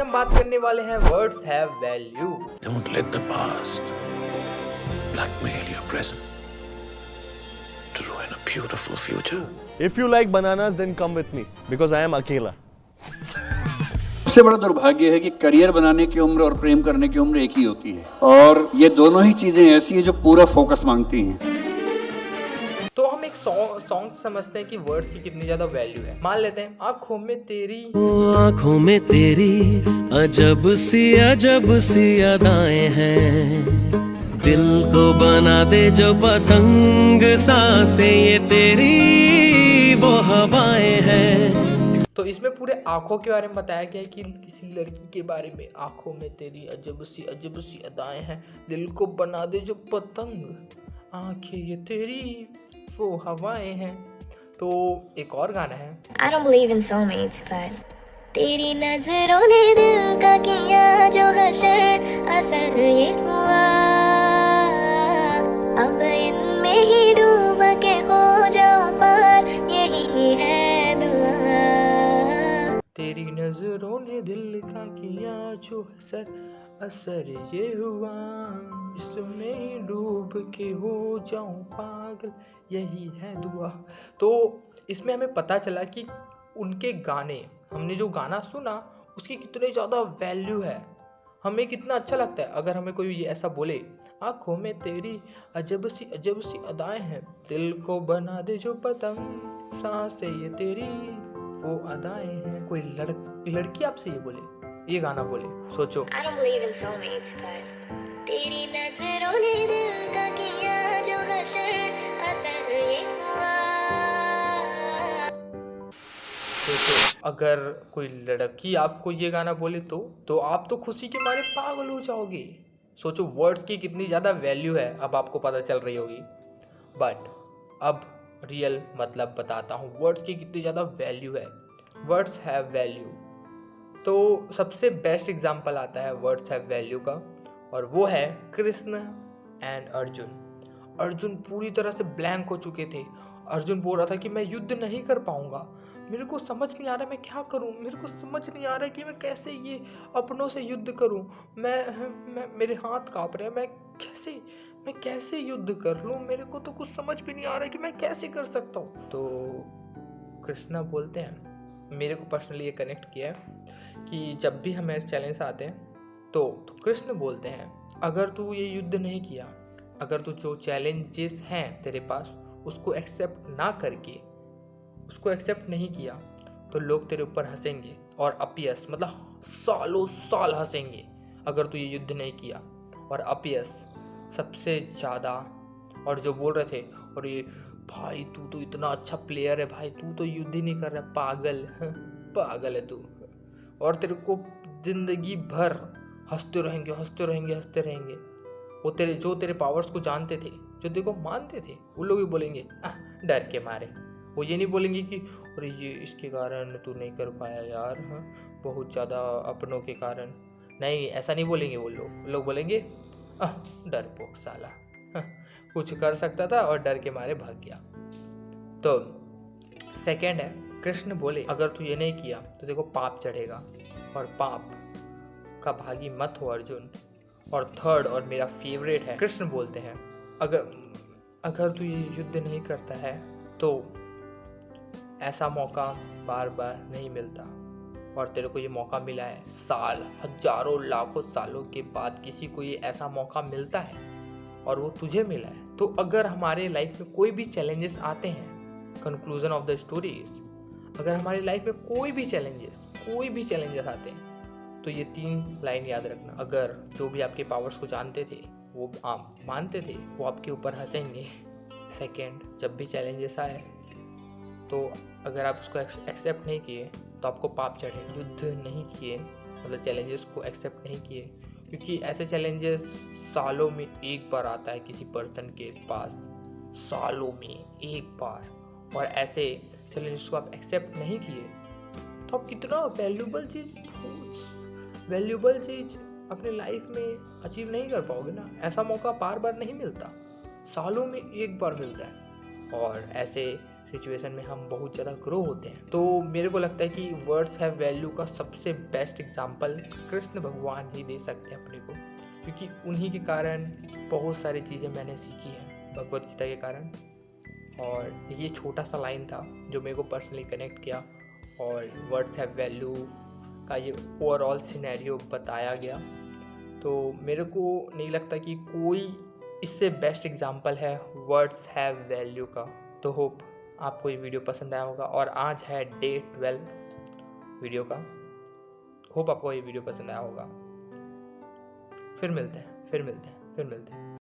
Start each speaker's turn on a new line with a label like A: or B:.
A: हम बात करने वाले हैं words have value.
B: Don't let the past blackmail your present to ruin a beautiful future.
C: If you like bananas, then come with me because I am akela.
D: सबसे बड़ा दुर्भाग्य है कि करियर बनाने की उम्र और प्रेम करने की उम्र एक ही होती है, और ये दोनों ही चीजें ऐसी हैं जो पूरा फोकस मांगती हैं।
A: तो हम एक सॉन्ग समझते हैं कि वर्ड्स की कितनी ज्यादा वैल्यू है। मान लेते हैं आंखों में तेरी,
E: आंखों में तेरी अजब सी अदाएं हैं, दिल को बना दे जो पतंग, सांसें ये तेरी वो हवाएं हैं।
A: तो इसमें पूरे आंखों के बारे में बताया गया है कि किसी लड़की के बारे में, आंखों में तेरी अजब सी अदाएं हैं, दिल को बना दे जो पतंग, आंखें ये तेरी वो हवाएं हैं। तो एक और गाना है,
F: I don't believe in soulmates, but तेरी नजरों ने दिल का किया जो हशर, असर ये हुआ, अब इनमें ही डूब के हो जाऊं पार, यही है दुआ।
A: तेरी नजरों ने दिल का किया जो असर ये हुआ, इसमें ही डूब के हो जाऊं पागल, यही है दुआ। तो इसमें हमें पता चला कि उनके गाने, हमने जो गाना सुना उसकी कितनी ज़्यादा वैल्यू है, हमें कितना अच्छा लगता है। अगर हमें कोई ये ऐसा बोले, आंखों में तेरी अजब सी अदाएं हैं, दिल को बना दे जो पतंग, सांसें ये तेरी वो अदाएं हैं। कोई लड़की आपसे ये बोले, ये गाना बोले, सोचो।
F: I don't believe in soulmates, but तेरी नजरों ने दिल का किया जो हशर, असर ये हुआ।
A: सोचो अगर कोई लड़की आपको ये गाना बोले तो आप तो खुशी के मारे पागल हो जाओगे। सोचो वर्ड्स की कितनी ज़्यादा वैल्यू है, अब आपको पता चल रही होगी। बट अब रियल मतलब बताता हूँ वर्ड्स की कितनी ज़्यादा वैल्यू है। Words have value. तो सबसे बेस्ट एग्जाम्पल आता है वर्ड्स हैव वैल्यू का, और वो है कृष्ण एंड अर्जुन। अर्जुन पूरी तरह से ब्लैंक हो चुके थे। अर्जुन बोल रहा था कि मैं युद्ध नहीं कर पाऊंगा, मेरे को समझ नहीं आ रहा मैं क्या करूं, मेरे को समझ नहीं आ रहा कि मैं कैसे ये अपनों से युद्ध करूं, मैं मेरे हाथ कांप रहे हैं, मैं कैसे युद्ध कर लूं, मेरे को तो कुछ समझ भी नहीं आ रहा कि मैं कैसे कर सकता हूं। तो कृष्णा बोलते हैं, मेरे को पर्सनली ये कनेक्ट किया है कि जब भी हमें चैलेंज आते हैं तो कृष्ण बोलते हैं, अगर तू ये युद्ध नहीं किया, अगर तू जो चैलेंजेस हैं तेरे पास उसको एक्सेप्ट ना करके, उसको एक्सेप्ट नहीं किया, तो लोग तेरे ऊपर हंसेंगे और अपयश मतलब सालों साल हंसेंगे अगर तू ये युद्ध नहीं किया। और अपयश सबसे ज़्यादा, और जो बोल रहे थे, और ये भाई तू तो इतना अच्छा प्लेयर है भाई, तू तो युद्ध ही नहीं कर रहा, पागल है तू, और तेरे को जिंदगी भर हंसते रहेंगे। वो तेरे पावर्स को जानते थे, जो तेरे को मानते थे, वो लोग भी बोलेंगे डर के मारे। वो ये नहीं बोलेंगे कि अरे ये इसके कारण तू नहीं कर पाया यार, बहुत ज़्यादा अपनों के कारण, नहीं ऐसा नहीं बोलेंगे। वो लोग बोलेंगे डरपोक साला, कुछ कर सकता था और डर के मारे भाग गया। तो सेकंड है, कृष्ण बोले अगर तू ये नहीं किया तो देखो पाप चढ़ेगा, और पाप का भागी मत हो अर्जुन। और थर्ड और मेरा फेवरेट है, कृष्ण बोलते हैं अगर तू ये युद्ध नहीं करता है तो ऐसा मौका बार बार नहीं मिलता, और तेरे को ये मौका मिला है, साल हजारों लाखों सालों के बाद किसी को ये ऐसा मौका मिलता है और वो तुझे मिला है। तो अगर हमारे लाइफ में कोई भी चैलेंजेस आते हैं, conclusion of the story is, अगर हमारी लाइफ में कोई भी चैलेंजेस आते हैं तो ये 3 लाइन याद रखना। अगर जो भी आपके पावर्स को जानते थे, वो आप मानते थे, वो आपके ऊपर हंसेंगे। सेकेंड, जब भी चैलेंजेस आए तो अगर आप उसको एक्सेप्ट नहीं किए तो आपको पाप चढ़े। युद्ध नहीं किए मतलब चैलेंजेस को एक्सेप्ट नहीं किए, क्योंकि ऐसे चैलेंजेस सालों में एक बार आता है किसी पर्सन के पास, सालों में एक बार, और ऐसे चैलेंजेस को आप एक्सेप्ट नहीं किए तो आप कितना वैल्यूबल चीज़ अपने लाइफ में अचीव नहीं कर पाओगे ना। ऐसा मौका बार बार नहीं मिलता, सालों में एक बार मिलता है। और ऐसे सिचुएशन में हम बहुत ज़्यादा ग्रो होते हैं। तो मेरे को लगता है कि वर्ड्स हैव वैल्यू का सबसे बेस्ट एग्जांपल कृष्ण भगवान ही दे सकते हैं अपने को, क्योंकि उन्हीं के कारण बहुत सारी चीज़ें मैंने सीखी हैं भगवत गीता के कारण। और ये छोटा सा लाइन था जो मेरे को पर्सनली कनेक्ट किया, और वर्ड्स हैव वैल्यू का ये ओवरऑल सिनेरियो बताया गया। तो मेरे को नहीं लगता कि कोई इससे बेस्ट एग्जांपल है वर्ड्स हैव वैल्यू का। तो होप आपको ये वीडियो पसंद आया होगा, और आज है डे 12 वीडियो का। होप आपको ये वीडियो पसंद आया होगा। फिर मिलते हैं।